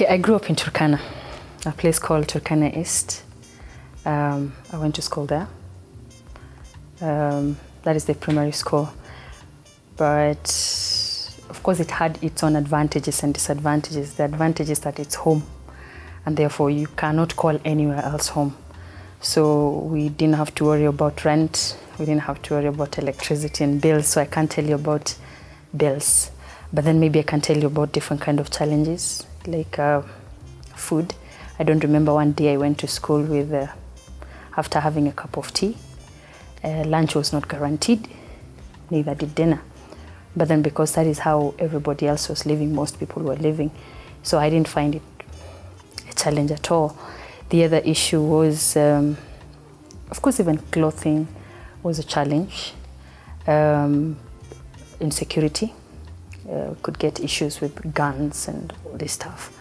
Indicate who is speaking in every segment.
Speaker 1: Okay, I grew up in Turkana, a place called Turkana East. I went to school there. That is the primary school. But of course it had its own advantages and disadvantages. The advantage is that it's home, and therefore you cannot call anywhere else home. So we didn't have to worry about rent, we didn't have to worry about electricity and bills, so I can't tell you about bills. But then maybe I can tell you about different kind of challenges, like food. I don't remember one day I went to school with, after having a cup of tea. Lunch was not guaranteed, neither did dinner. But then because that is how everybody else was living, most people were living, so I didn't find it a challenge at all. The other issue was, of course, even clothing was a challenge. Insecurity. Could get issues with guns and all this stuff.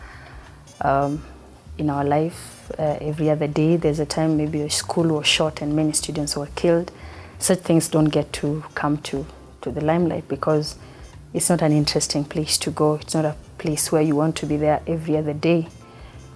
Speaker 1: In our life, every other day, there's a time maybe a school was shot and many students were killed. Such things don't get to come to the limelight because it's not an interesting place to go. It's not a place where you want to be there every other day,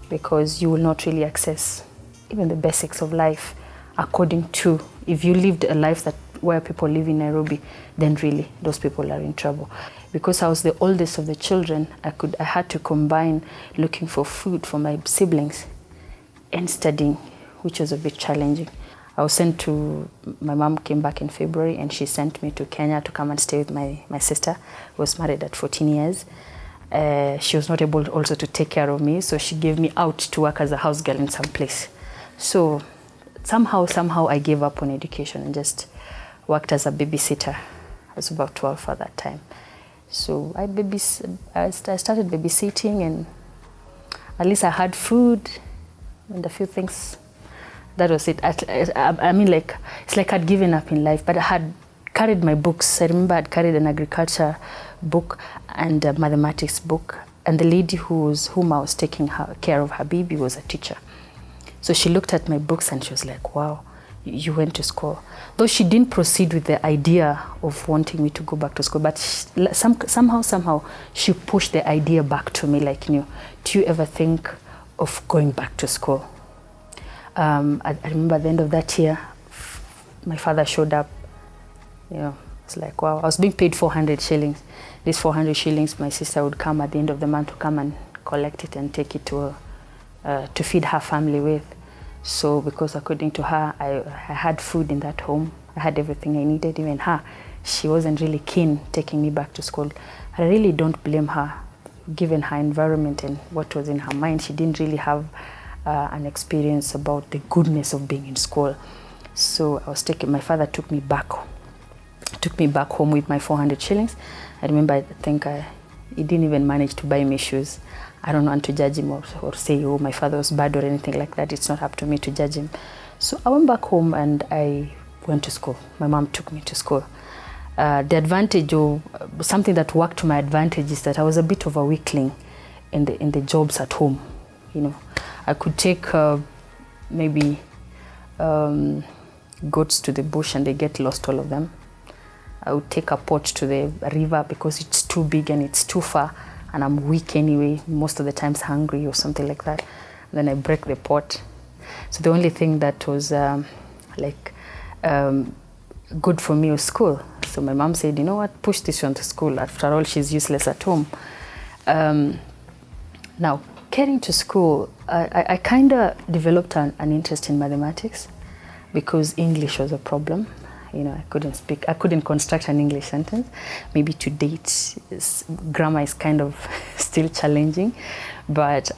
Speaker 1: because you will not really access even the basics of life according to, if you lived a life that where people live in Nairobi, then really those people are in trouble. Because I was the oldest of the children, I had to combine looking for food for my siblings and studying, which was a bit challenging. I was sent to, my mom came back in February and she sent me to Kenya to come and stay with my sister, who was married at 14 years. She was not able also to take care of me, so she gave me out to work as a house girl in some place. So somehow I gave up on education and just worked as a babysitter. I was about 12 at that time. So I started babysitting, and at least I had food and a few things. That was it. I mean, like, it's like I'd given up in life, but I had carried my books. I remember I'd carried an agriculture book and a mathematics book, and the lady whom I was taking care of her baby was a teacher. So she looked at my books and she was like, wow, you went to school. Though she didn't proceed with the idea of wanting me to go back to school, but somehow she pushed the idea back to me, like, do you ever think of going back to school? I remember at the end of that year, my father showed up. It's like, wow, I was being paid 400 shillings. These 400 shillings, my sister would come at the end of the month to come and collect it and take it to feed her family with. So because according to her, I had food in that home. I had everything I needed, even her. She wasn't really keen taking me back to school. I really don't blame her, given her environment and what was in her mind. She didn't really have an experience about the goodness of being in school. So my father took me back home with my 400 shillings. I remember, I think he didn't even manage to buy me shoes. I don't want to judge him or say, oh, my father was bad or anything like that. It's not up to me to judge him. So I went back home and I went to school. My mom took me to school. The advantage, or something that worked to my advantage, is that I was a bit of a weakling in the jobs at home. I could take maybe goats to the bush and they get lost, all of them. I would take a pot to the river because it's too big and it's too far, and I'm weak anyway, most of the times hungry or something like that. And then I break the pot. So the only thing that was good for me was school. So my mom said, you know what, push this one to school. After all, she's useless at home. Now, getting to school, I kind of developed an interest in mathematics because English was a problem. I couldn't construct an English sentence. Maybe to date, grammar is kind of still challenging, but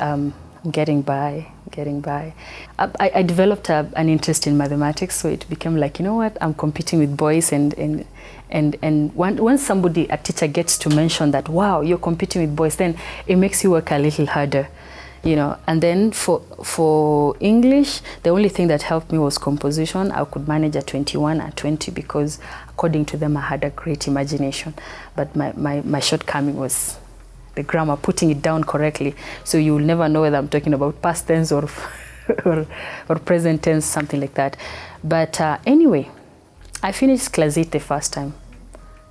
Speaker 1: getting by. I developed an interest in mathematics, so it became like, you know what, I'm competing with boys, and once a teacher gets to mention that, wow, you're competing with boys, then it makes you work a little harder. And then for English, the only thing that helped me was composition. I could manage a 21 or 20 because according to them I had a great imagination, but my shortcoming was the grammar, putting it down correctly. So you will never know whether I'm talking about past tense or present tense, something like that. But anyway, I finished class 8 the first time.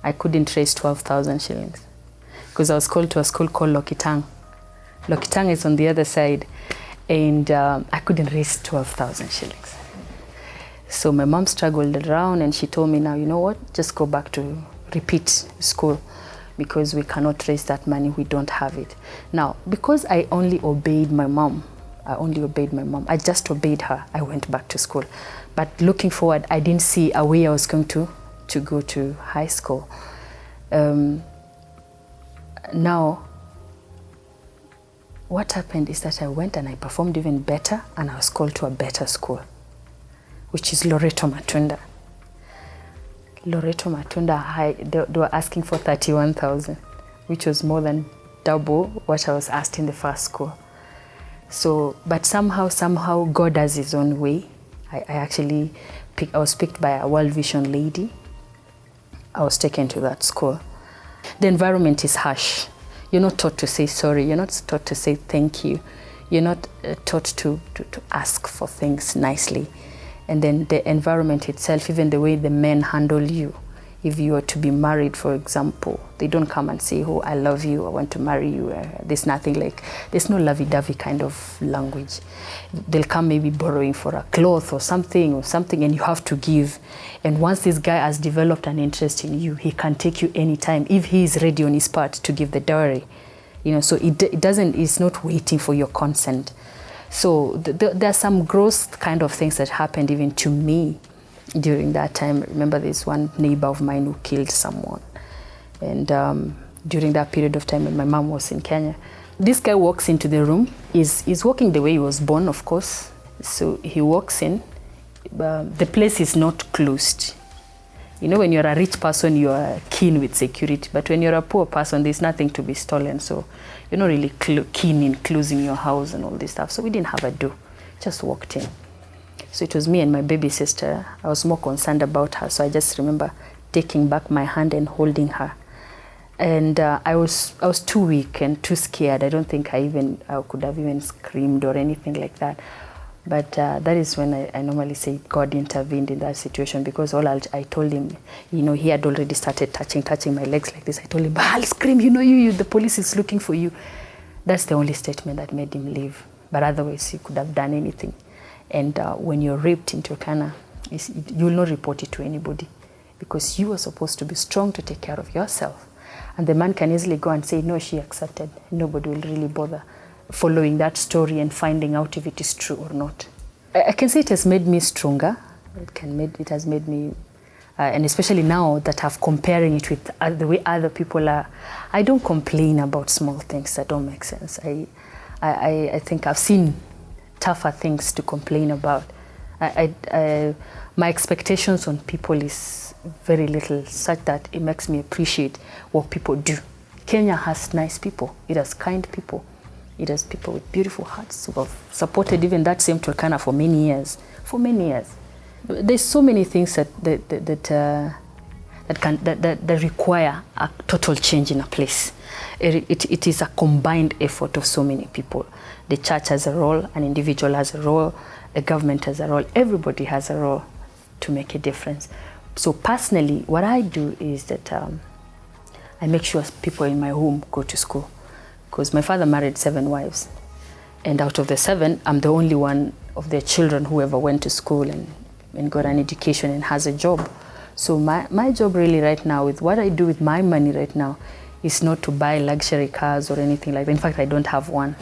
Speaker 1: I couldn't raise 12,000 shillings because I was called to a school called Lokitang. Lokitanga is on the other side, and I couldn't raise 12,000 shillings. So my mom struggled around, and she told me, now, you know what, just go back to repeat school, because we cannot raise that money, we don't have it. Now, because I only obeyed my mom, I just obeyed her, I went back to school. But looking forward, I didn't see a way I was going to go to high school. Now, what happened is that I went and I performed even better, and I was called to a better school, which is Loreto Matunda. Loreto Matunda High, they were asking for 31,000, which was more than double what I was asked in the first school. So, but somehow God has his own way. I was picked by a World Vision lady. I was taken to that school. The environment is harsh. You're not taught to say sorry. You're not taught to say thank you. You're not taught to ask for things nicely. And then the environment itself, even the way the men handle you. If you are to be married, for example, they don't come and say, oh, I love you, I want to marry you. There's no lovey-dovey kind of language. They'll come maybe borrowing for a cloth or something, and you have to give. And once this guy has developed an interest in you, he can take you anytime if he is ready on his part to give the dowry. So it's not waiting for your consent. So there are some gross kind of things that happened even to me during that time. I remember there's one neighbor of mine who killed someone. And during that period of time when my mom was in Kenya, this guy walks into the room. He's walking the way he was born, of course. So he walks in. The place is not closed. When you're a rich person, you are keen with security. But when you're a poor person, there's nothing to be stolen. So you're not really keen in closing your house and all this stuff. So we didn't have a door. Just walked in. So it was me and my baby sister. I was more concerned about her. So I just remember taking back my hand and holding her. And I was too weak and too scared. I don't think I could have even screamed or anything like that. But that is when I normally say God intervened in that situation, because I told him, he had already started touching my legs like this. I told him, I'll scream, the police is looking for you. That's the only statement that made him leave. But otherwise, he could have done anything. And when you're raped in Turkana, you will not report it to anybody, because you are supposed to be strong to take care of yourself. And the man can easily go and say, no, she accepted. Nobody will really bother following that story and finding out if it is true or not. I can say it has made me stronger. It has made me, and especially now that I'm comparing it with the way other people are, I don't complain about small things that don't make sense. I think I've seen tougher things to complain about. My expectations on people is very little, such that it makes me appreciate what people do. Kenya has nice people. It has kind people. It has people with beautiful hearts who have supported even that same Turkana for many years. For many years. There's so many things that require a total change in a place. It is a combined effort of so many people. The church has a role, an individual has a role, the government has a role, everybody has a role to make a difference. So personally, what I do is that I make sure people in my home go to school. Because my father married 7 wives. And out of the 7, I'm the only one of their children who ever went to school and got an education and has a job. So my job really right now, with what I do with my money right now, is not to buy luxury cars or anything like that. In fact, I don't have one.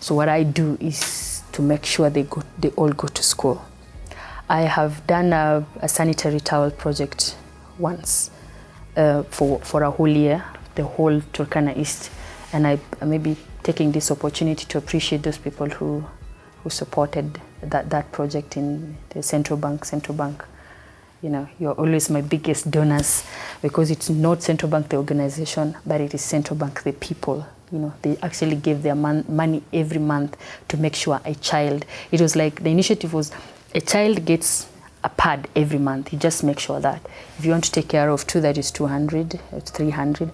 Speaker 1: So what I do is to make sure they all go to school. I have done a sanitary towel project once for a whole year, the whole Turkana East. And I may be taking this opportunity to appreciate those people who supported that project in the Central Bank. You're always my biggest donors, because it's not Central Bank, the organization, but it is Central Bank, the people. They actually gave their money every month to make sure a child, it was like the initiative was a child gets a pad every month. You just make sure that if you want to take care of 2, that is 200, 300.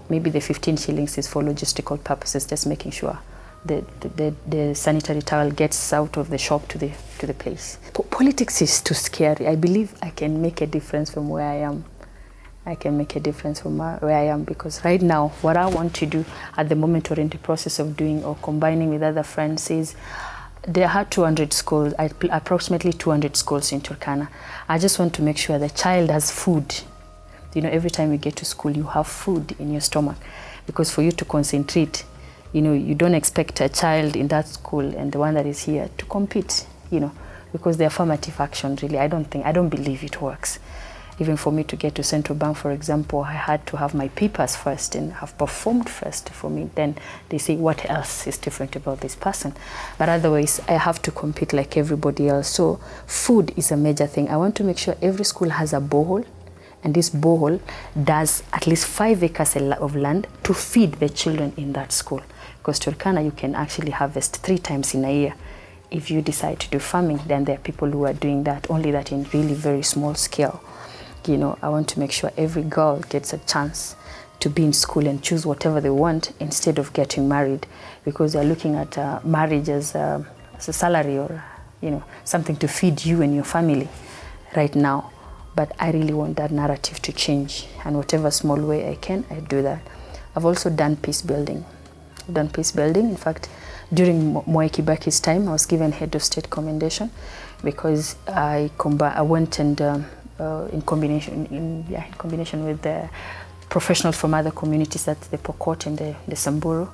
Speaker 1: Maybe the 15 shillings is for logistical purposes, just making sure the sanitary towel gets out of the shop to the place. Politics is too scary. I believe I can make a difference from where I am. I can make a difference from where I am, because right now what I want to do at the moment, or in the process of doing or combining with other friends, is there are 200 schools, approximately 200 schools in Turkana. I just want to make sure the child has food. You know, every time you get to school, you have food in your stomach, because for you to concentrate, you know, you don't expect a child in that school and the one that is here to compete, you know, because the affirmative action, really, I don't believe it works. Even for me to get to Central Bank, for example, I had to have my papers first and have performed first for me. Then they say, what else is different about this person? But otherwise, I have to compete like everybody else. So food is a major thing. I want to make sure every school has a borehole, and this borehole does at least 5 acres of land to feed the children in that school. Because Turkana, you can actually harvest 3 times in a year. If you decide to do farming, then there are people who are doing that, only that in really very small scale. You know, I want to make sure every girl gets a chance to be in school and choose whatever they want instead of getting married, because they're looking at marriage as a salary, or, you know, something to feed you and your family right now. But I really want that narrative to change, and whatever small way I can, I do that. I've also done peace building. I've done peace building. In fact, during Mwai Kibaki's time, I was given head of state commendation, because I went and in combination with the professionals from other communities, that's the Pokot and the Samburu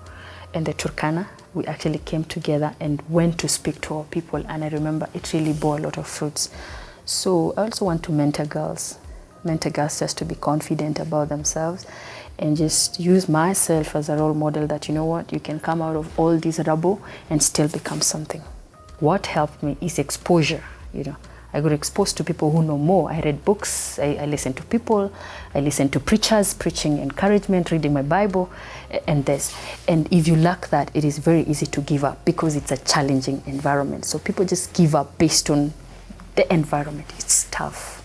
Speaker 1: and the Turkana. We actually came together and went to speak to our people, and I remember it really bore a lot of fruits. So I also want to mentor girls just to be confident about themselves, and just use myself as a role model that, you know what, you can come out of all this rubble and still become something. What helped me is exposure, you know. I got exposed to people who know more. I read books, I listened to people, I listened to preachers, preaching encouragement, reading my Bible, and this. And if you lack that, it is very easy to give up, because it's a challenging environment. So people just give up based on the environment. It's tough.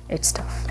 Speaker 1: It's tough.